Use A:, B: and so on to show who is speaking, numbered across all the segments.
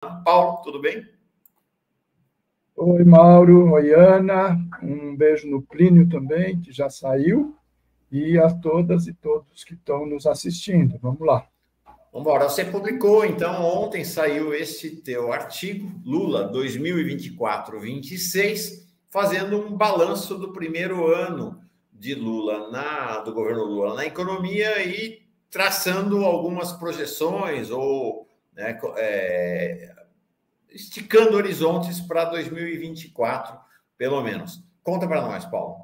A: Paulo, tudo bem?
B: Oi, Mauro. Oi, Ana. Um beijo no Plínio também, que já saiu, e a todas e todos que estão nos assistindo. Vamos lá.
A: Vamos embora. Você publicou, então, ontem saiu este teu artigo, Lula 2024-26, fazendo um balanço do primeiro ano de Lula, do governo Lula na economia e traçando algumas projeções ou esticando horizontes para 2024, pelo menos. Conta para nós, Paulo.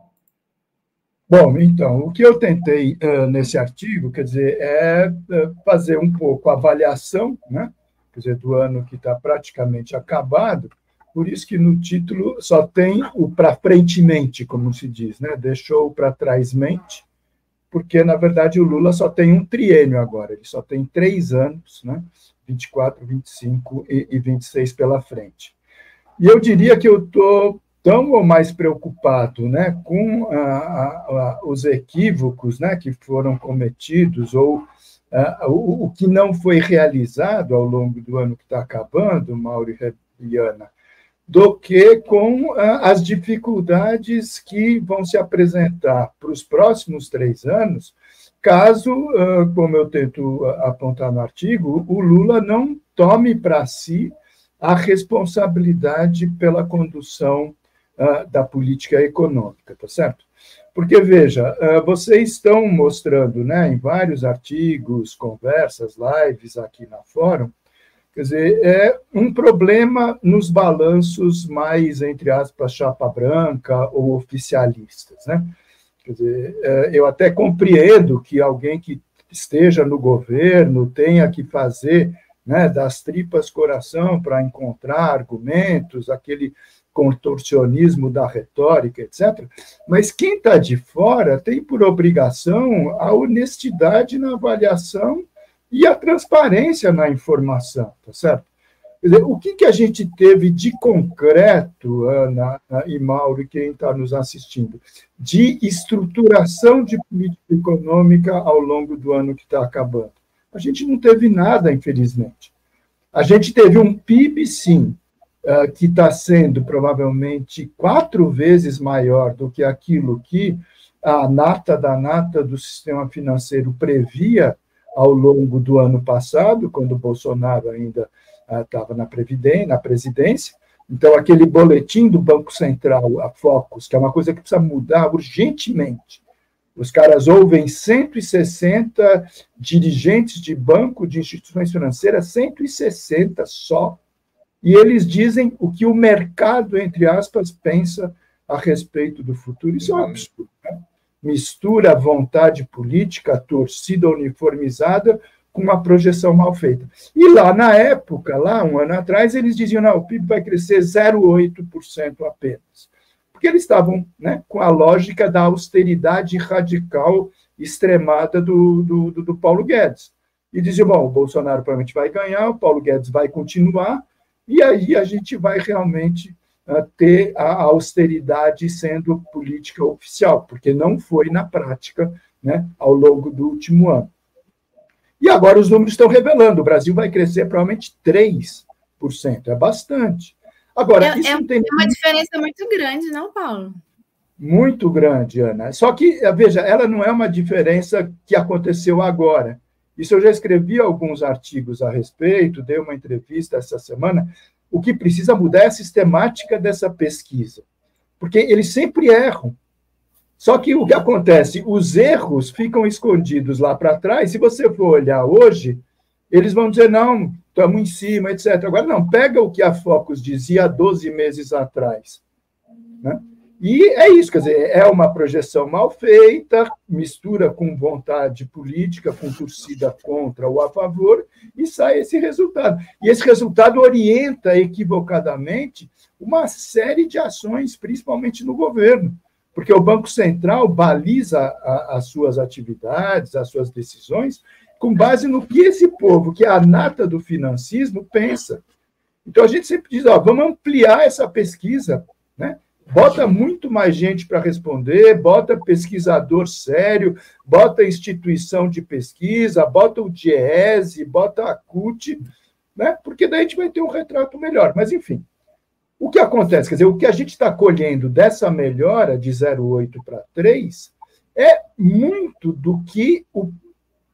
B: Bom, então, o que eu tentei nesse artigo, quer dizer, é fazer um pouco a avaliação, né? Quer dizer, do ano que está praticamente acabado, por isso que no título só tem o para frentemente, como se diz, né? Deixou para trás mente, porque, na verdade, o Lula só tem um triênio agora, ele só tem 3 anos, né? 24, 25 e 26 pela frente. E eu diria que eu estou tão ou mais preocupado, né, com os equívocos, né, que foram cometidos ou o que não foi realizado ao longo do ano que está acabando, Mauro e Ana, do que com as dificuldades que vão se apresentar para os próximos 3 anos, caso, como eu tento apontar no artigo, o Lula não tome para si a responsabilidade pela condução da política econômica, tá certo? Porque, veja, vocês estão mostrando, né, em vários artigos, conversas, lives aqui na Fórum, quer dizer, é um problema nos balanços mais, entre aspas, chapa branca ou oficialistas, né? Quer dizer, eu até compreendo que alguém que esteja no governo tenha que fazer, né, das tripas coração para encontrar argumentos, aquele contorcionismo da retórica, etc. Mas quem está de fora tem por obrigação a honestidade na avaliação e a transparência na informação, tá certo? Quer dizer, o que a gente teve de concreto, Ana e Mauro, e quem está nos assistindo, de estruturação de política econômica ao longo do ano que está acabando? A gente não teve nada, infelizmente. A gente teve um PIB, sim, que está sendo provavelmente 4 vezes maior do que aquilo que a nata da nata do sistema financeiro previa ao longo do ano passado, quando o Bolsonaro ainda estava na presidência. Então, aquele boletim do Banco Central, a Focus, que é uma coisa que precisa mudar urgentemente. Os caras ouvem 160 dirigentes de banco, de instituições financeiras, 160 só, e eles dizem o que o mercado, entre aspas, pensa a respeito do futuro. Isso é um absurdo, né? Mistura a vontade política, a torcida uniformizada, com uma projeção mal feita. E lá na época, lá um ano atrás, eles diziam, não, o PIB vai crescer 0,8% apenas. Porque eles estavam, né, com a lógica da austeridade radical extremada do Paulo Guedes. E diziam, bom, o Bolsonaro provavelmente vai ganhar, o Paulo Guedes vai continuar, e aí a gente vai realmente ter a austeridade sendo política oficial, porque não foi na prática, né, ao longo do último ano. E agora os números estão revelando, o Brasil vai crescer provavelmente 3%, é bastante. Agora, isso não tem
C: uma diferença muito grande, não, Paulo?
B: Muito grande, Ana. Só que, veja, ela não é uma diferença que aconteceu agora. Isso eu já escrevi alguns artigos a respeito, dei uma entrevista essa semana. O que precisa mudar é a sistemática dessa pesquisa, porque eles sempre erram. Só que o que acontece? Os erros ficam escondidos lá para trás. Se você for olhar hoje, eles vão dizer, não, estamos em cima, etc. Agora, não, pega o que a Focus dizia há 12 meses atrás, né? E é isso, quer dizer, é uma projeção mal feita, mistura com vontade política, com torcida contra ou a favor, e sai esse resultado. E esse resultado orienta equivocadamente uma série de ações, principalmente no governo, porque o Banco Central baliza as suas atividades, as suas decisões, com base no que esse povo, que é a nata do financismo, pensa. Então, a gente sempre diz, vamos ampliar essa pesquisa, né? Bota muito mais gente para responder, bota pesquisador sério, bota instituição de pesquisa, bota o DIEESE, bota a CUT, né? Porque daí a gente vai ter um retrato melhor. Mas, enfim, o que acontece? Quer dizer, o que a gente está colhendo dessa melhora de 0,8 para 3 é muito do que o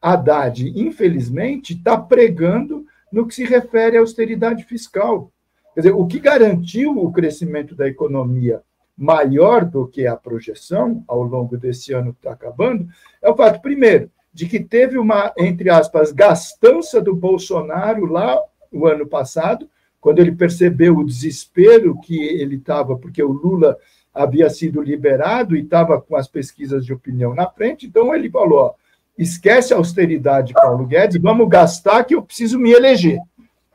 B: Haddad, infelizmente, está pregando no que se refere à austeridade fiscal. Quer dizer, o que garantiu o crescimento da economia maior do que a projeção ao longo desse ano que está acabando é o fato, primeiro, de que teve uma, entre aspas, gastança do Bolsonaro lá o ano passado, quando ele percebeu o desespero que ele estava, porque o Lula havia sido liberado e estava com as pesquisas de opinião na frente, então ele falou, ó, esquece a austeridade, Paulo Guedes, vamos gastar que eu preciso me eleger.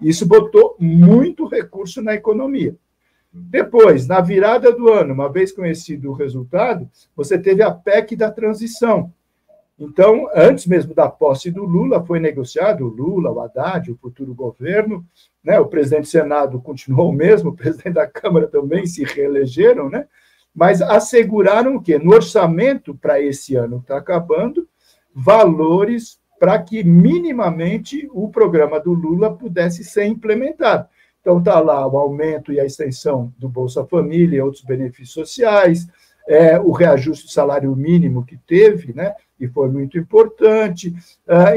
B: Isso botou muito recurso na economia. Depois, na virada do ano, uma vez conhecido o resultado, você teve a PEC da transição. Então, antes mesmo da posse do Lula, foi negociado o Lula, o Haddad, o futuro governo, né? O presidente do Senado continuou o mesmo, o presidente da Câmara também se reelegeram, né? Mas asseguraram o quê? No orçamento para esse ano que está acabando, valores para que minimamente o programa do Lula pudesse ser implementado. Então, está lá o aumento e a extensão do Bolsa Família e outros benefícios sociais, o reajuste do salário mínimo que teve, né, e foi muito importante,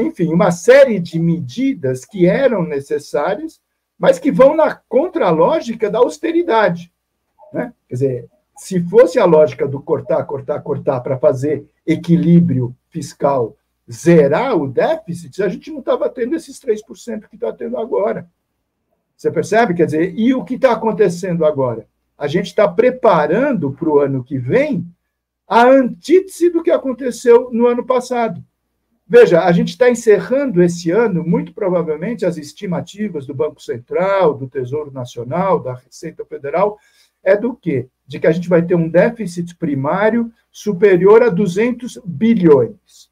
B: enfim, uma série de medidas que eram necessárias, mas que vão na contralógica da austeridade, né? Quer dizer, se fosse a lógica do cortar, cortar, cortar para fazer equilíbrio fiscal, zerar o déficit, a gente não estava tendo esses 3% que está tendo agora. Você percebe? Quer dizer, e o que está acontecendo agora? A gente está preparando para o ano que vem a antítese do que aconteceu no ano passado. Veja, a gente está encerrando esse ano, muito provavelmente, as estimativas do Banco Central, do Tesouro Nacional, da Receita Federal, é do quê? De que a gente vai ter um déficit primário superior a 200 bilhões.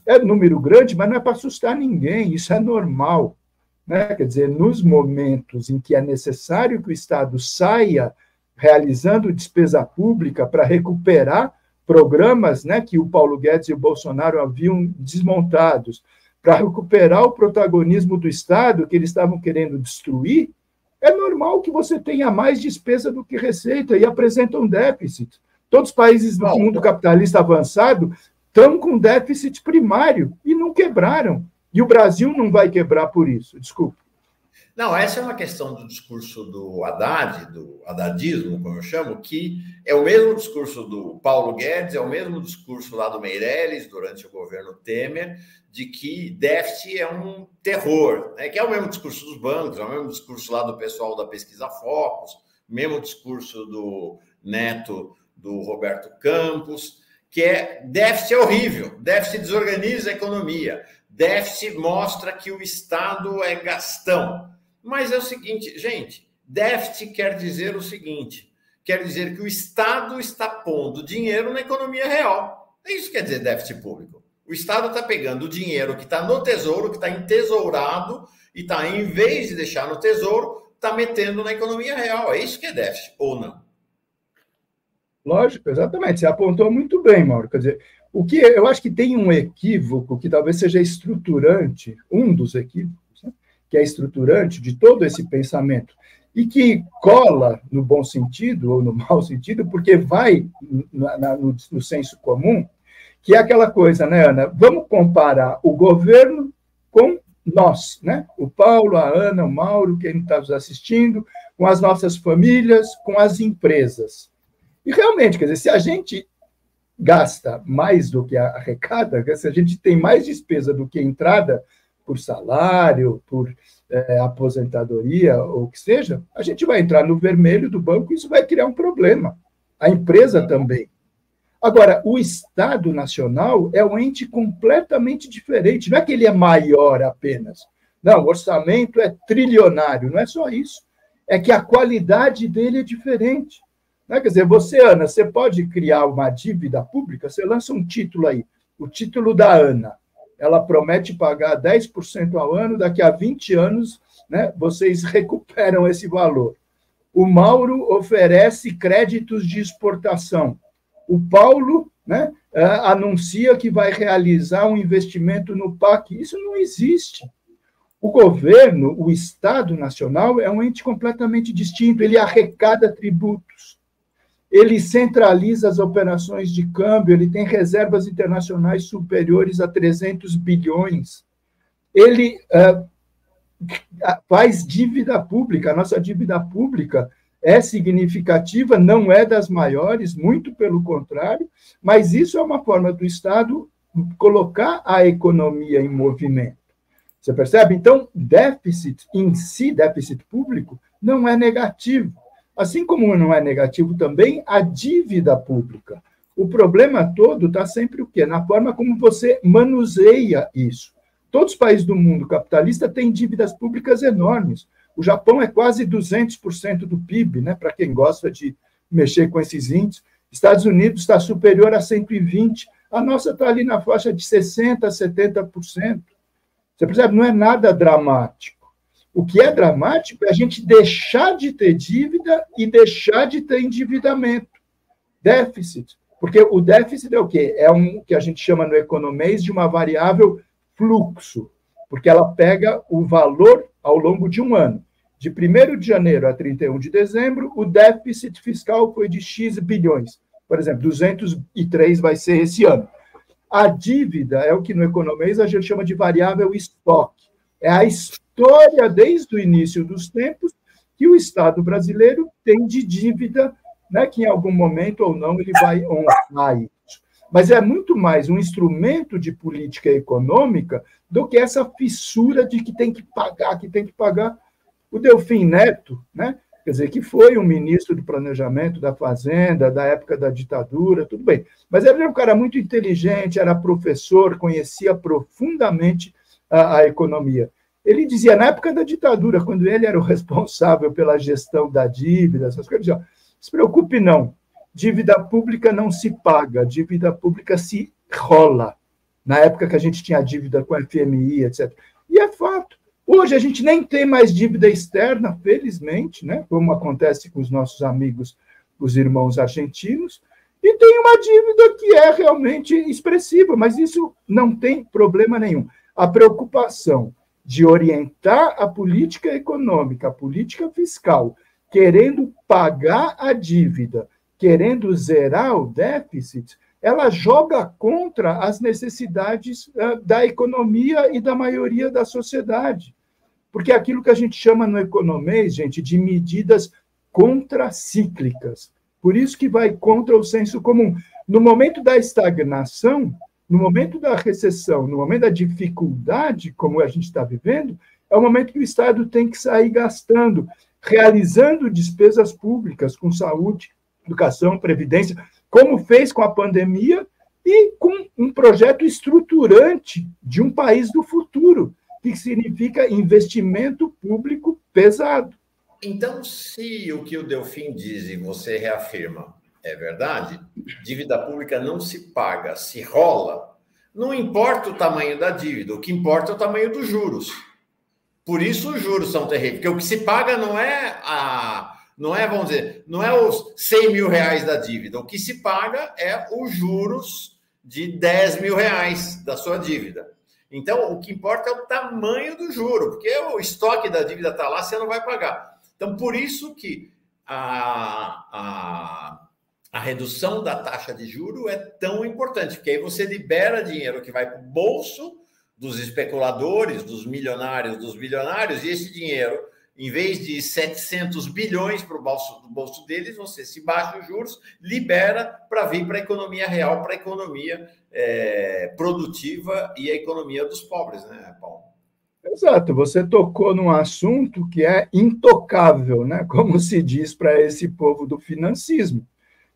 B: É número grande, mas não é para assustar ninguém, isso é normal, né? Quer dizer, nos momentos em que é necessário que o Estado saia realizando despesa pública para recuperar programas, né, que o Paulo Guedes e o Bolsonaro haviam desmontados, para recuperar o protagonismo do Estado que eles estavam querendo destruir, é normal que você tenha mais despesa do que receita e apresentam déficit. Todos os países do mundo capitalista avançado estão com déficit primário e não quebraram. E o Brasil não vai quebrar por isso, desculpa.
A: Não, essa é uma questão do discurso do Haddad, do haddadismo, como eu chamo, que é o mesmo discurso do Paulo Guedes, é o mesmo discurso lá do Meirelles, durante o governo Temer, de que déficit é um terror, né? Que é o mesmo discurso dos bancos, é o mesmo discurso lá do pessoal da pesquisa Focus, o mesmo discurso do neto do Roberto Campos, que é déficit é horrível, déficit desorganiza a economia, déficit mostra que o Estado é gastão. Mas é o seguinte, gente, déficit quer dizer o seguinte, quer dizer que o Estado está pondo dinheiro na economia real. É isso que quer dizer déficit público. O Estado está pegando o dinheiro que está no tesouro, que está entesourado, e está, em vez de deixar no tesouro, está metendo na economia real. É isso que é déficit, ou não?
B: Lógico, exatamente. Você apontou muito bem, Mauro. Quer dizer, o que eu acho que tem um equívoco que talvez seja estruturante, um dos equívocos, né, que é estruturante de todo esse pensamento, e que cola no bom sentido ou no mau sentido, porque vai no senso comum, que é aquela coisa, né, Ana? Vamos comparar o governo com nós, né? O Paulo, a Ana, o Mauro, quem está nos assistindo, com as nossas famílias, com as empresas. E realmente, quer dizer, se a gente gasta mais do que arrecada, se a gente tem mais despesa do que entrada por salário, por aposentadoria, ou o que seja, a gente vai entrar no vermelho do banco e isso vai criar um problema. A empresa também. Agora, o Estado Nacional é um ente completamente diferente. Não é que ele é maior apenas. Não, o orçamento é trilionário. Não é só isso. É que a qualidade dele é diferente. Quer dizer, você, Ana, você pode criar uma dívida pública, você lança um título aí, o título da Ana. Ela promete pagar 10% ao ano, daqui a 20 anos, né, vocês recuperam esse valor. O Mauro oferece créditos de exportação. O Paulo, né, anuncia que vai realizar um investimento no PAC. Isso não existe. O governo, o Estado Nacional, é um ente completamente distinto, ele arrecada tributos, ele centraliza as operações de câmbio, ele tem reservas internacionais superiores a 300 bilhões, ele faz dívida pública, a nossa dívida pública é significativa, não é das maiores, muito pelo contrário, mas isso é uma forma do Estado colocar a economia em movimento. Você percebe? Então, déficit em si, déficit público, não é negativo. Assim como não é negativo também a dívida pública. O problema todo está sempre o quê? Na forma como você manuseia isso. Todos os países do mundo capitalista têm dívidas públicas enormes. O Japão é quase 200% do PIB, né? Para quem gosta de mexer com esses índices. Estados Unidos está superior a 120%. A nossa está ali na faixa de 60%, 70%. Você percebe? Não é nada dramático. O que é dramático é a gente deixar de ter dívida e deixar de ter endividamento. Déficit. Porque o déficit é o quê? É um que a gente chama no economês de uma variável fluxo, porque ela pega o valor ao longo de um ano. De 1º de janeiro a 31 de dezembro, o déficit fiscal foi de X bilhões. Por exemplo, 203 vai ser esse ano. A dívida é o que no economês a gente chama de variável estoque. É a história desde o início dos tempos que o Estado brasileiro tem de dívida, né, que em algum momento ou não ele vai honrar isso. Mas é muito mais um instrumento de política econômica do que essa fissura de que tem que pagar, que tem que pagar. O Delfim Neto, né, quer dizer, que foi um ministro do Planejamento, da Fazenda, da época da ditadura, tudo bem. Mas ele era um cara muito inteligente, era professor, conhecia profundamente a economia. Ele dizia, na época da ditadura, quando ele era o responsável pela gestão da dívida, essas coisas, ele dizia, não se preocupe não, dívida pública não se paga, dívida pública se rola. Na época que a gente tinha dívida com a FMI, etc. E é fato. Hoje a gente nem tem mais dívida externa, felizmente, né? Como acontece com os nossos amigos, os irmãos argentinos, e tem uma dívida que é realmente expressiva, mas isso não tem problema nenhum. A preocupação de orientar a política econômica, a política fiscal, querendo pagar a dívida, querendo zerar o déficit, ela joga contra as necessidades da economia e da maioria da sociedade. Porque é aquilo que a gente chama no economês, gente, de medidas contracíclicas. Por isso que vai contra o senso comum. No momento da estagnação, no momento da recessão, no momento da dificuldade, como a gente está vivendo, é o momento que o Estado tem que sair gastando, realizando despesas públicas com saúde, educação, previdência, como fez com a pandemia e com um projeto estruturante de um país do futuro, que significa investimento público pesado.
A: Então, se o que o Delfim diz e você reafirma é verdade, dívida pública não se paga, se rola, não importa o tamanho da dívida, o que importa é o tamanho dos juros. Por isso os juros são terríveis, porque o que se paga não é, vamos dizer, não é os 100 mil reais da dívida, o que se paga é os juros de 10 mil reais da sua dívida. Então, o que importa é o tamanho do juro, porque o estoque da dívida está lá, você não vai pagar. Então, por isso que a redução da taxa de juro é tão importante, porque aí você libera dinheiro que vai para o bolso dos especuladores, dos milionários, dos bilionários, e esse dinheiro, em vez de 700 bilhões para o bolso deles, você se baixa os juros, libera para vir para a economia real, para a economia produtiva e a economia dos pobres, né, Paulo?
B: Exato, você tocou num assunto que é intocável, né? Como se diz para esse povo do financismo.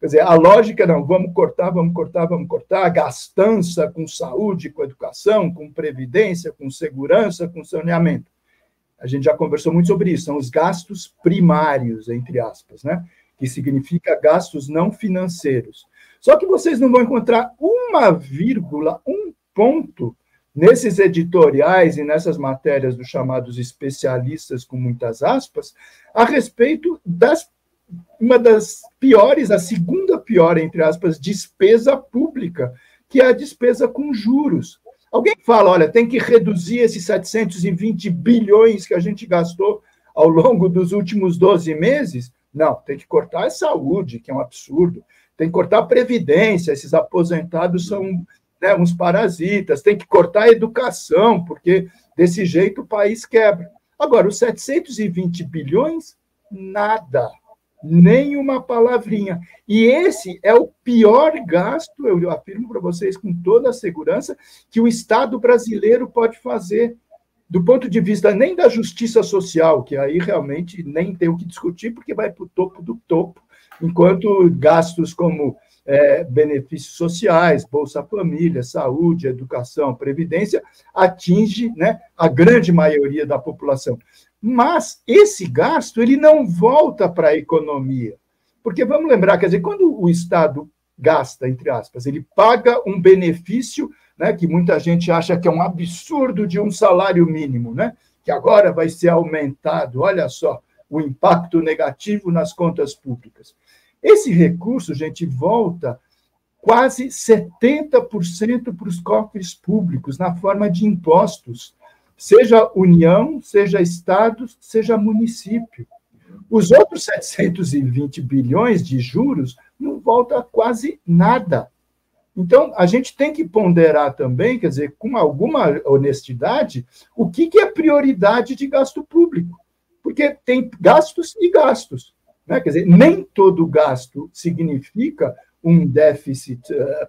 B: Quer dizer, a lógica não, vamos cortar, gastança com saúde, com educação, com previdência, com segurança, com saneamento. A gente já conversou muito sobre isso, são os gastos primários, entre aspas, né? Que significa gastos não financeiros. Só que vocês não vão encontrar uma vírgula, um ponto nesses editoriais e nessas matérias dos chamados especialistas, com muitas aspas, a respeito uma das piores, a segunda pior, entre aspas, despesa pública, que é a despesa com juros. Alguém fala, olha, tem que reduzir esses 720 bilhões que a gente gastou ao longo dos últimos 12 meses? Não, tem que cortar a saúde, que é um absurdo. Tem que cortar a previdência, esses aposentados são, né, uns parasitas. Tem que cortar a educação, porque desse jeito o país quebra. Agora, os 720 bilhões, nada. Nem uma palavrinha. E esse é o pior gasto, eu afirmo para vocês com toda a segurança, que o Estado brasileiro pode fazer, do ponto de vista nem da justiça social, que aí realmente nem tem o que discutir, porque vai para o topo do topo, enquanto gastos como benefícios sociais, Bolsa Família, saúde, educação, previdência, atinge, né, a grande maioria da população. Mas esse gasto ele não volta para a economia. Porque vamos lembrar, quer dizer, quando o Estado gasta, entre aspas, ele paga um benefício, né, que muita gente acha que é um absurdo de um salário mínimo, né, que agora vai ser aumentado, olha só, o impacto negativo nas contas públicas. Esse recurso, gente, volta quase 70% para os cofres públicos, na forma de impostos, seja União, seja Estado, seja município. Os outros 720 bilhões de juros não volta quase nada. Então, a gente tem que ponderar também, quer dizer, com alguma honestidade, o que é prioridade de gasto público. Porque tem gastos e gastos, né? Quer dizer, nem todo gasto significa um déficit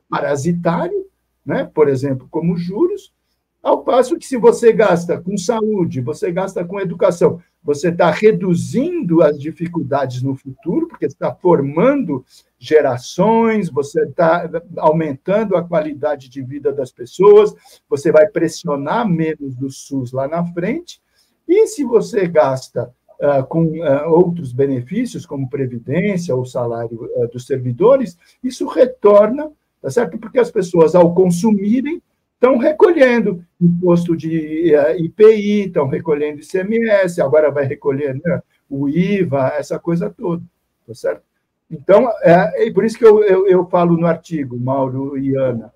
B: parasitário, né? Por exemplo, como juros, ao passo que, se você gasta com saúde, você gasta com educação, você está reduzindo as dificuldades no futuro, porque está formando gerações, você está aumentando a qualidade de vida das pessoas, você vai pressionar menos do SUS lá na frente. E se você gasta com outros benefícios, como previdência ou salário dos servidores, isso retorna, tá certo? Porque as pessoas, ao consumirem, estão recolhendo imposto de IPI, estão recolhendo ICMS, agora vai recolher, né, o IVA, essa coisa toda, tá certo? Então, é por isso que eu falo no artigo, Mauro e Ana,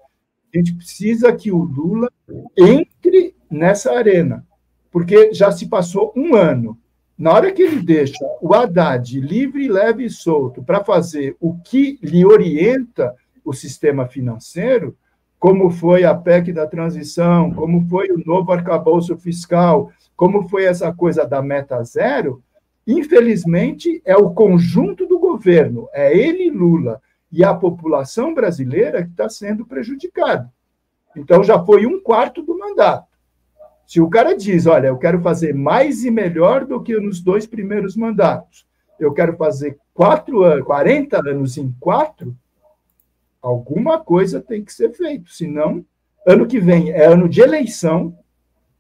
B: a gente precisa que o Lula entre nessa arena, porque já se passou um ano. Na hora que ele deixa o Haddad livre, leve e solto para fazer o que lhe orienta o sistema financeiro, como foi a PEC da transição, como foi o novo arcabouço fiscal, como foi essa coisa da meta zero, infelizmente, é o conjunto do governo, é ele, Lula, e a população brasileira que está sendo prejudicada. Então, já foi um quarto do mandato. Se o cara diz, olha, eu quero fazer mais e melhor do que nos 2 primeiros mandatos, eu quero fazer 40 anos em 4, alguma coisa tem que ser feito, senão, ano que vem é ano de eleição,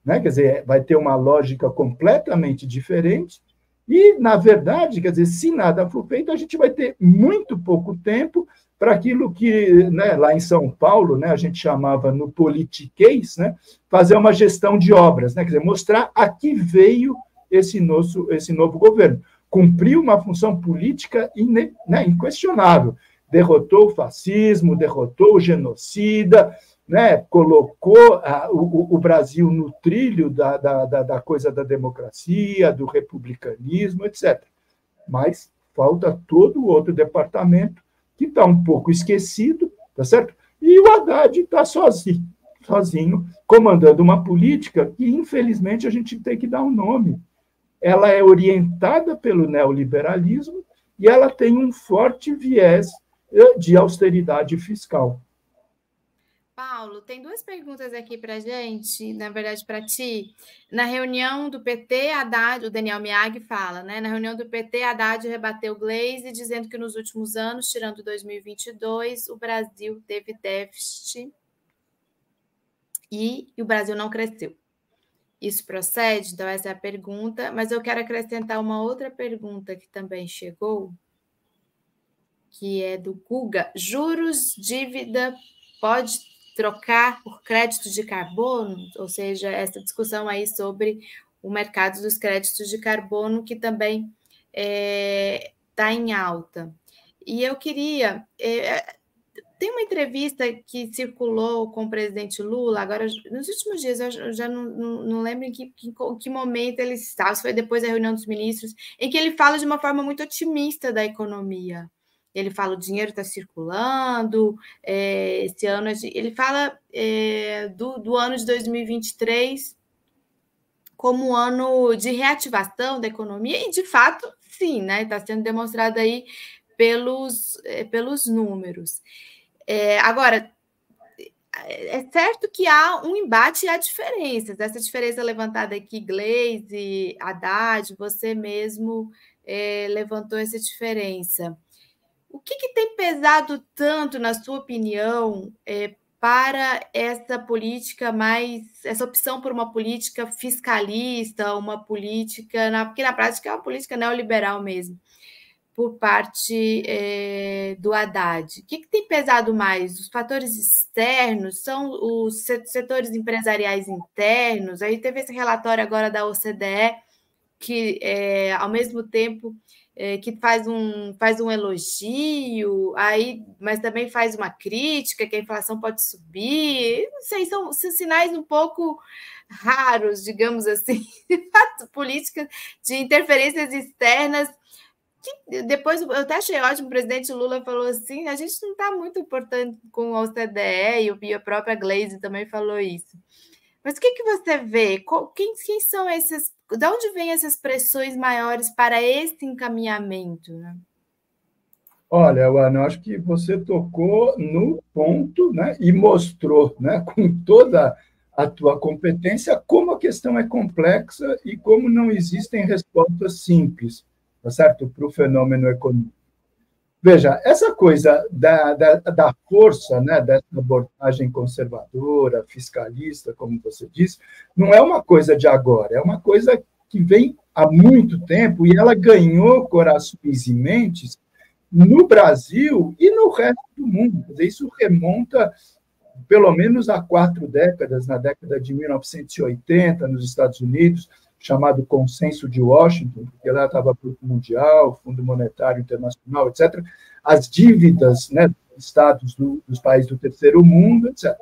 B: né? Quer dizer, vai ter uma lógica completamente diferente, e, na verdade, quer dizer, se nada for feito, a gente vai ter muito pouco tempo para aquilo que, né, lá em São Paulo, né, a gente chamava no politiquês, né, fazer uma gestão de obras, né, quer dizer, mostrar a que veio esse novo governo. Cumpriu uma função política inquestionável. Derrotou o fascismo, derrotou o genocida, né, colocou o Brasil no trilho da coisa da democracia, do republicanismo, etc. Mas falta todo o outro departamento que está um pouco esquecido, tá certo? E o Haddad está sozinho, comandando uma política que, infelizmente, a gente tem que dar um nome. Ela é orientada pelo neoliberalismo e ela tem um forte viés de austeridade fiscal.
C: Paulo, tem 2 perguntas aqui para a gente, na verdade, para ti. Na reunião do PT, Haddad, o Daniel Miag fala, né? Na reunião do PT, Haddad rebateu Gleisi, dizendo que nos últimos anos, tirando 2022, o Brasil teve déficit e o Brasil não cresceu. Isso procede? Então, essa é a pergunta, mas eu quero acrescentar uma outra pergunta que também chegou, que é do Guga. Juros, dívida, pode trocar por crédito de carbono? Ou seja, essa discussão aí sobre o mercado dos créditos de carbono, que também está em alta. E eu queria Tem uma entrevista que circulou com o presidente Lula, agora, nos últimos dias, eu já não lembro em que momento ele estava, se foi depois da reunião dos ministros, em que ele fala de uma forma muito otimista da economia. Ele fala o dinheiro está circulando, esse ano, ele fala do ano de 2023 como um ano de reativação da economia, e de fato, sim, né? Está sendo demonstrado aí pelos números. Agora, é certo que há um embate e há diferenças. Essa diferença levantada aqui, Gleisi, Haddad, você mesmo levantou essa diferença. O que tem pesado tanto, na sua opinião, para essa política essa opção por uma política fiscalista, uma política, porque na prática é uma política neoliberal mesmo, por parte do Haddad? O que tem pesado mais? Os fatores externos? São os setores empresariais internos? Aí teve esse relatório agora da OCDE, que, ao mesmo tempo, que faz um elogio, mas também faz uma crítica, que a inflação pode subir. Não sei, são sinais um pouco raros, digamos assim, políticas de interferências externas. Depois, eu até achei ótimo, o presidente Lula falou assim, a gente não está muito importante com a OCDE, e a própria Gleisi também falou isso. Mas o que você vê? Quem são esses? De onde vêm essas pressões maiores para esse encaminhamento? Né?
B: Olha, Ana, eu acho que você tocou no ponto, né, e mostrou, né, com toda a tua competência, como a questão é complexa e como não existem respostas simples, tá certo? Para o fenômeno econômico. Veja, essa coisa da força, né, dessa abordagem conservadora, fiscalista, como você disse, não é uma coisa de agora, é uma coisa que vem há muito tempo e ela ganhou corações e mentes no Brasil e no resto do mundo. Quer dizer, isso remonta pelo menos a 4 décadas, na década de 1980, nos Estados Unidos, chamado Consenso de Washington, porque lá estava o Banco Mundial, Fundo Monetário Internacional, etc., as dívidas, né, dos estados dos países do terceiro mundo, etc.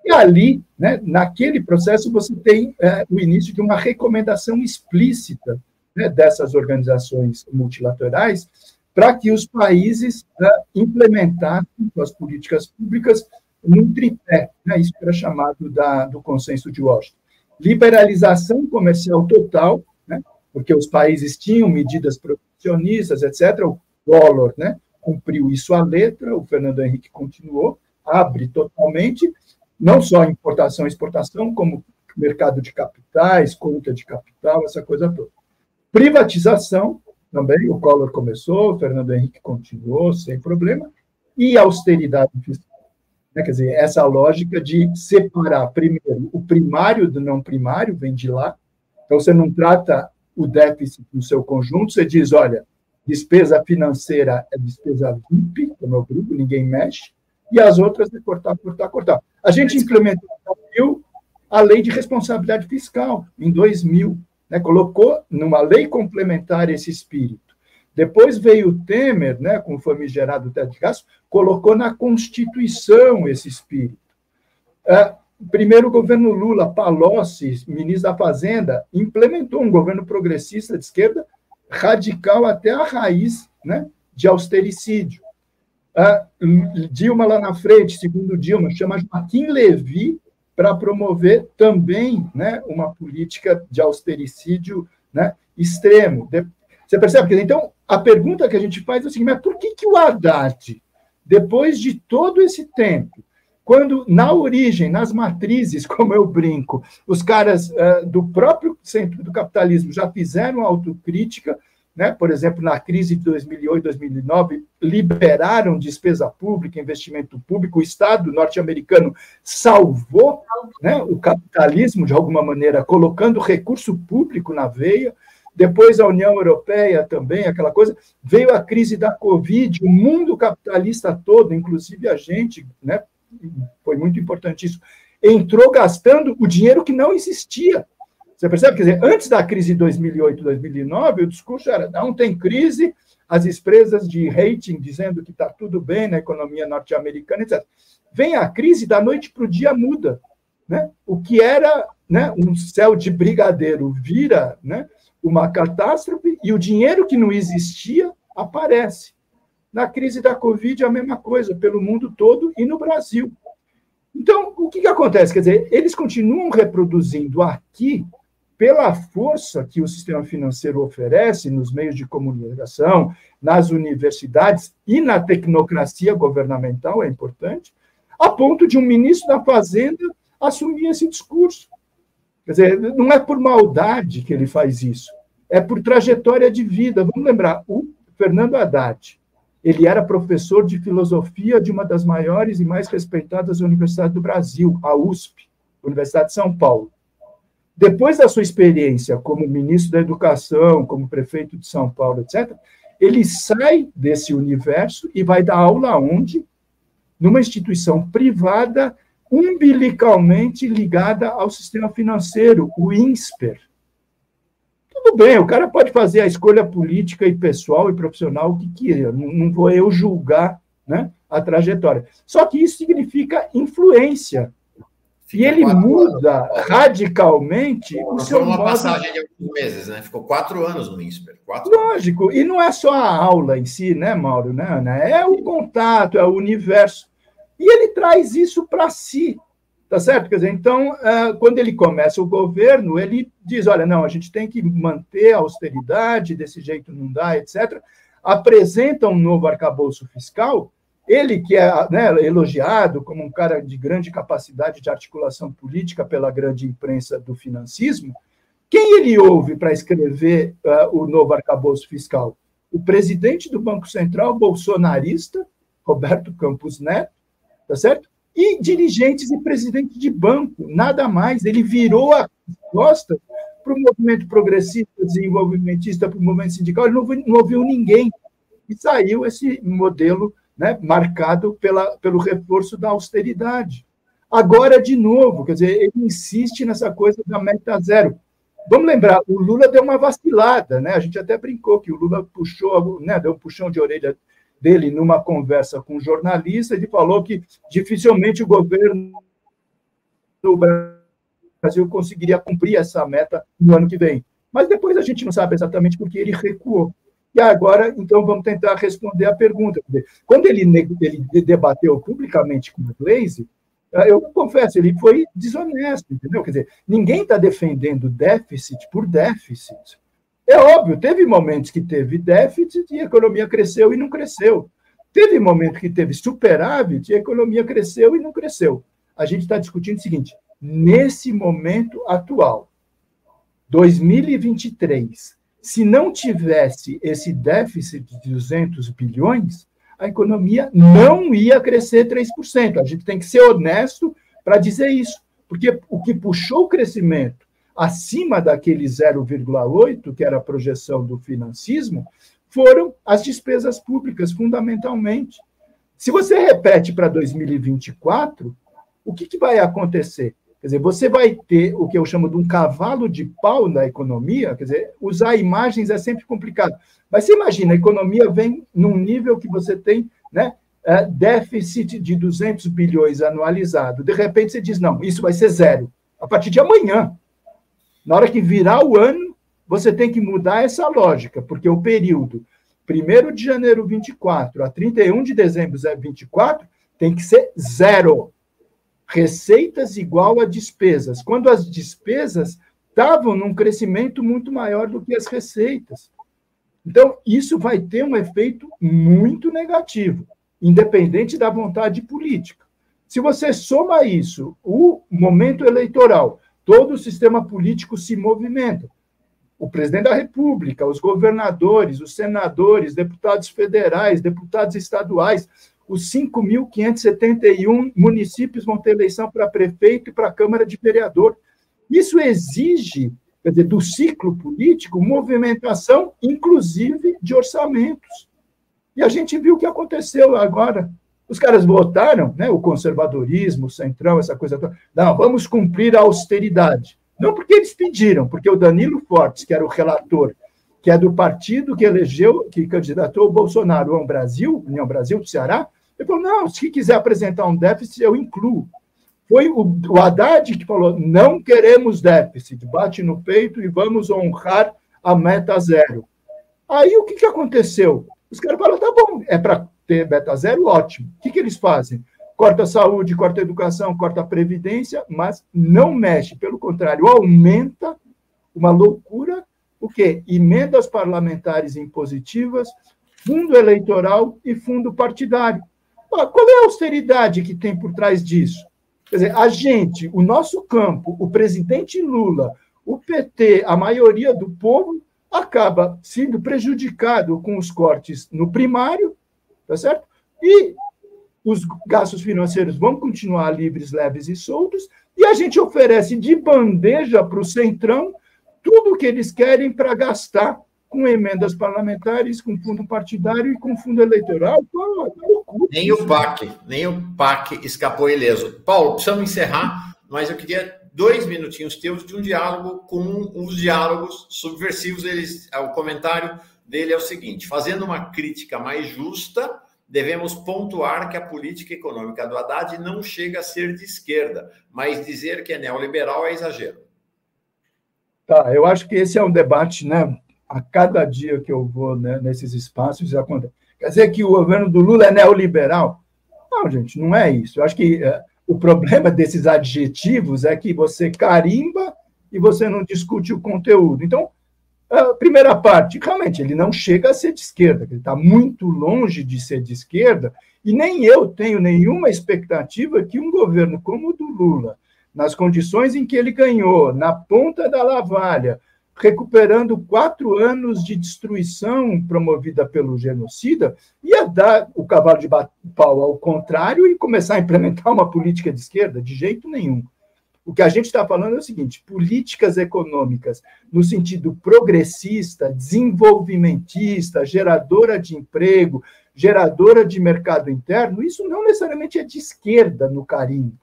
B: E ali, né, naquele processo, você tem o início de uma recomendação explícita, né, dessas organizações multilaterais para que os países implementassem suas políticas públicas num tripé, né, isso era chamado do Consenso de Washington. Liberalização comercial total, né, porque os países tinham medidas protecionistas, etc. O Collor, né, cumpriu isso à letra, o Fernando Henrique continuou, abre totalmente, não só importação e exportação, como mercado de capitais, conta de capital, essa coisa toda. Privatização, também, o Collor começou, o Fernando Henrique continuou, sem problema, e austeridade fiscal. Quer dizer, essa lógica de separar, primeiro, o primário do não primário, vem de lá. Então, você não trata o déficit no seu conjunto, você diz, olha, despesa financeira é despesa VIP, como é o grupo, ninguém mexe, e as outras é cortar, cortar, cortar. A gente implementou a lei de responsabilidade fiscal, em 2000, né, colocou numa lei complementar esse espírito. Depois veio o Temer, né, com o famigerado teto de gastos, colocou na Constituição esse espírito. Primeiro o governo Lula, Palocci, ministro da Fazenda, implementou um governo progressista de esquerda radical até a raiz, né, de austericídio. Dilma lá na frente, segundo Dilma, chama Joaquim Levy para promover também, né, uma política de austericídio, né, extremo. Você percebe? Então, a pergunta que a gente faz é o seguinte, mas por que o Haddad, depois de todo esse tempo, quando na origem, nas matrizes, como eu brinco, os caras do próprio centro do capitalismo já fizeram autocrítica, né? Por exemplo, na crise de 2008, 2009, liberaram despesa pública, investimento público, o Estado norte-americano salvou, né, o capitalismo, de alguma maneira, colocando recurso público na veia. Depois a União Europeia também, aquela coisa, veio a crise da Covid, o mundo capitalista todo, inclusive a gente, né, foi muito importante isso, entrou gastando o dinheiro que não existia. Você percebe? Quer dizer, antes da crise de 2008, 2009, o discurso era, não tem crise, as empresas de rating dizendo que está tudo bem na economia norte-americana, etc. Vem a crise, da noite para o dia muda. Né? O que era, né, um céu de brigadeiro vira, né, uma catástrofe, e o dinheiro que não existia aparece. Na crise da Covid, a mesma coisa, pelo mundo todo e no Brasil. Então, o que acontece? Quer dizer, eles continuam reproduzindo aqui, pela força que o sistema financeiro oferece nos meios de comunicação, nas universidades e na tecnocracia governamental, é importante, a ponto de um ministro da Fazenda assumir esse discurso. Quer dizer, não é por maldade que ele faz isso, é por trajetória de vida. Vamos lembrar, o Fernando Haddad, ele era professor de filosofia de uma das maiores e mais respeitadas universidades do Brasil, a USP, Universidade de São Paulo. Depois da sua experiência como ministro da Educação, como prefeito de São Paulo, etc., ele sai desse universo e vai dar aula onde? Numa instituição privada umbilicalmente ligada ao sistema financeiro, o INSPER. Tudo bem, o cara pode fazer a escolha política e pessoal e profissional que queira, não vou eu julgar, né, a trajetória. Só que isso significa influência. E ele muda radicalmente o seu modo...
A: Foi uma passagem de alguns meses, né? Ficou 4 anos no INSPER.
B: Lógico, e não é só a aula em si, né, Mauro? Né, Ana? É o contato, é o universo. E ele traz isso para si, tá certo? Quer dizer, então, quando ele começa o governo, ele diz, olha, não, a gente tem que manter a austeridade, desse jeito não dá, etc. Apresenta um novo arcabouço fiscal. Ele, que é, né, elogiado como um cara de grande capacidade de articulação política pela grande imprensa do financismo, quem ele ouve para escrever o novo arcabouço fiscal? O presidente do Banco Central, bolsonarista, Roberto Campos Neto, tá certo? E dirigentes e presidentes de banco, nada mais. Ele virou a costa para o movimento progressista, desenvolvimentista, para o movimento sindical, ele não ouviu ninguém. E saiu esse modelo, né, marcado pelo reforço da austeridade. Agora, de novo, quer dizer, ele insiste nessa coisa da meta zero. Vamos lembrar, o Lula deu uma vacilada, né? A gente até brincou que o Lula puxou, né, deu um puxão de orelha dele numa conversa com um jornalista, ele falou que dificilmente o governo do Brasil conseguiria cumprir essa meta no ano que vem. Mas depois a gente não sabe exatamente porque ele recuou. E agora, então, vamos tentar responder a pergunta. Quando ele debateu publicamente com o Gleisi, eu confesso, ele foi desonesto, entendeu? Quer dizer, ninguém está defendendo déficit por déficit. É óbvio, teve momentos que teve déficit e a economia cresceu e não cresceu. Teve momentos que teve superávit e a economia cresceu e não cresceu. A gente está discutindo o seguinte, nesse momento atual, 2023, se não tivesse esse déficit de 200 bilhões, a economia não ia crescer 3%. A gente tem que ser honesto para dizer isso, porque o que puxou o crescimento acima daquele 0,8%, que era a projeção do financismo, foram as despesas públicas, fundamentalmente. Se você repete para 2024, o que vai acontecer? Quer dizer, você vai ter o que eu chamo de um cavalo de pau na economia, quer dizer, usar imagens é sempre complicado. Mas você imagina, a economia vem num nível que você tem, né, déficit de 200 bilhões anualizado. De repente você diz, não, isso vai ser zero. A partir de amanhã. Na hora que virar o ano, você tem que mudar essa lógica, porque o período 1º de janeiro 24 a 31 de dezembro 24 tem que ser zero. Receitas igual a despesas, quando as despesas estavam num crescimento muito maior do que as receitas. Então, isso vai ter um efeito muito negativo, independente da vontade política. Se você soma isso, o momento eleitoral, todo o sistema político se movimenta. O presidente da República, os governadores, os senadores, deputados federais, deputados estaduais, os 5.571 municípios vão ter eleição para prefeito e para Câmara de Vereador. Isso exige, quer dizer, do ciclo político, movimentação, inclusive, de orçamentos. E a gente viu o que aconteceu agora. Os caras votaram, né, o conservadorismo, o centrão, essa coisa toda. Não, vamos cumprir a austeridade. Não porque eles pediram, porque o Danilo Fortes, que era o relator que é do partido que elegeu, que candidatou o Bolsonaro ao Brasil, União Brasil do Ceará, ele falou, não, se quiser apresentar um déficit, eu incluo. Foi o Haddad que falou, não queremos déficit, bate no peito e vamos honrar a meta zero. Aí o que aconteceu? Os caras falaram, tá bom, é para ter meta zero, ótimo. O que eles fazem? Corta a saúde, corta a educação, corta a previdência, mas não mexe, pelo contrário, aumenta uma loucura, o quê? Emendas parlamentares impositivas, fundo eleitoral e fundo partidário. Qual é a austeridade que tem por trás disso? Quer dizer, a gente, o nosso campo, o presidente Lula, o PT, a maioria do povo, acaba sendo prejudicado com os cortes no primário, tá certo? E os gastos financeiros vão continuar livres, leves e soltos, e a gente oferece de bandeja para o Centrão tudo o que eles querem para gastar com emendas parlamentares, com fundo partidário e com fundo eleitoral.
A: Nem o PAC escapou ileso. Paulo, precisamos encerrar, mas eu queria 2 minutinhos teus de um diálogo com os diálogos subversivos. O comentário dele é o seguinte: fazendo uma crítica mais justa, devemos pontuar que a política econômica do Haddad não chega a ser de esquerda, mas dizer que é neoliberal é exagero.
B: Tá, eu acho que esse é um debate, né? A cada dia que eu vou, né, nesses espaços, já acontece. Quer dizer que o governo do Lula é neoliberal? Não, gente, não é isso. Eu acho que o problema desses adjetivos é que você carimba e você não discute o conteúdo. Então, a primeira parte, realmente, ele não chega a ser de esquerda, ele está muito longe de ser de esquerda, e nem eu tenho nenhuma expectativa que um governo como o do Lula, nas condições em que ele ganhou, na ponta da navalha, recuperando 4 anos de destruição promovida pelo genocida, ia dar o cavalo de pau ao contrário e começar a implementar uma política de esquerda? De jeito nenhum. O que a gente está falando é o seguinte: políticas econômicas no sentido progressista, desenvolvimentista, geradora de emprego, geradora de mercado interno, isso não necessariamente é de esquerda no carimbo,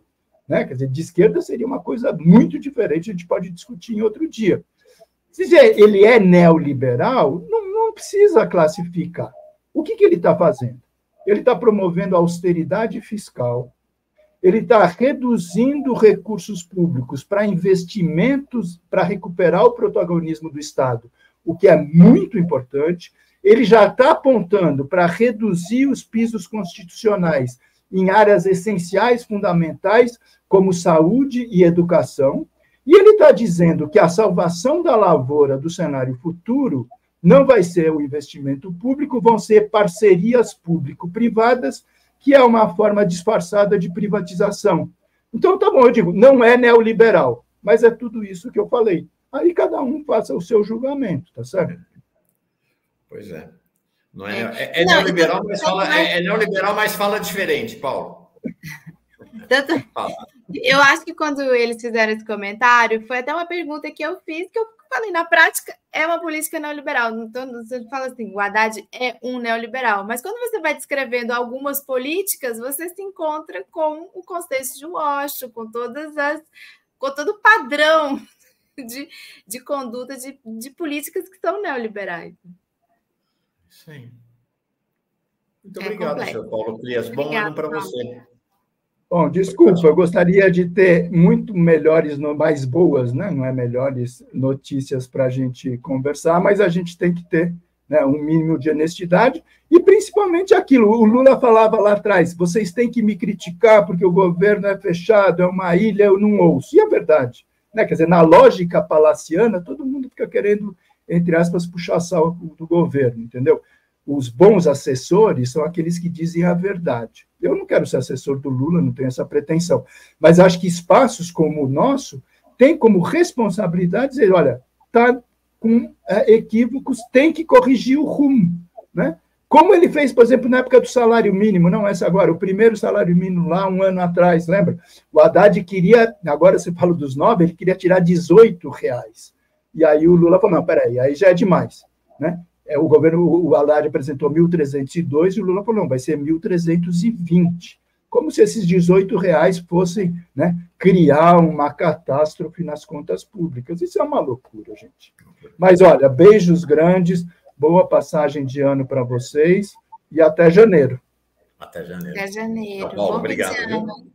B: né? Quer dizer, de esquerda seria uma coisa muito diferente, a gente pode discutir em outro dia. Se ele é neoliberal, não precisa classificar. O que ele está fazendo? Ele está promovendo austeridade fiscal, ele está reduzindo recursos públicos para investimentos para recuperar o protagonismo do Estado, o que é muito importante. Ele já está apontando para reduzir os pisos constitucionais em áreas essenciais, fundamentais, como saúde e educação. E ele está dizendo que a salvação da lavoura do cenário futuro não vai ser o investimento público, vão ser parcerias público-privadas, que é uma forma disfarçada de privatização. Então, tá bom, eu digo, não é neoliberal, mas é tudo isso que eu falei. Aí cada um faça o seu julgamento, tá certo?
A: Pois é. Não é neoliberal, mas é neoliberal, mas fala diferente, Paulo.
C: Eu acho que quando eles fizeram esse comentário, foi até uma pergunta que eu fiz, que eu falei, na prática, é uma política neoliberal. Então, você fala assim, o Haddad é um neoliberal. Mas quando você vai descrevendo algumas políticas, você se encontra com o contexto de Washington, com todo o padrão de conduta de políticas que são neoliberais.
A: Sim. Muito obrigado, senhor Paulo Frias. Bom ano para você.
B: Bom, desculpa, eu gostaria de ter muito melhores, mais boas, né? Não é melhores notícias para a gente conversar, mas a gente tem que ter, né, um mínimo de honestidade e principalmente aquilo, o Lula falava lá atrás, vocês têm que me criticar porque o governo é fechado, é uma ilha, eu não ouço. E é verdade, né? Quer dizer, na lógica palaciana, todo mundo fica querendo, entre aspas, puxar salvo do governo, entendeu? Os bons assessores são aqueles que dizem a verdade. Eu não quero ser assessor do Lula, não tenho essa pretensão, mas acho que espaços como o nosso têm como responsabilidade dizer, olha, está com equívocos, tem que corrigir o rumo, né? Como ele fez, por exemplo, na época do salário mínimo, não essa agora, o primeiro salário mínimo lá, 1 ano atrás, lembra? O Haddad queria, agora você fala dos 9, ele queria tirar R$18. E aí o Lula falou, não, peraí, aí já é demais, né? O governo, o Haddad apresentou 1.302 e o Lula falou, não, vai ser 1.320. como se esses R$18 fossem, né, criar uma catástrofe nas contas públicas. Isso é uma loucura, gente. Mas, olha, beijos grandes, boa passagem de ano para vocês e até janeiro.
A: Até janeiro.
C: Até janeiro.
A: Paulo,
C: Bom
A: obrigado.
C: fim de ano.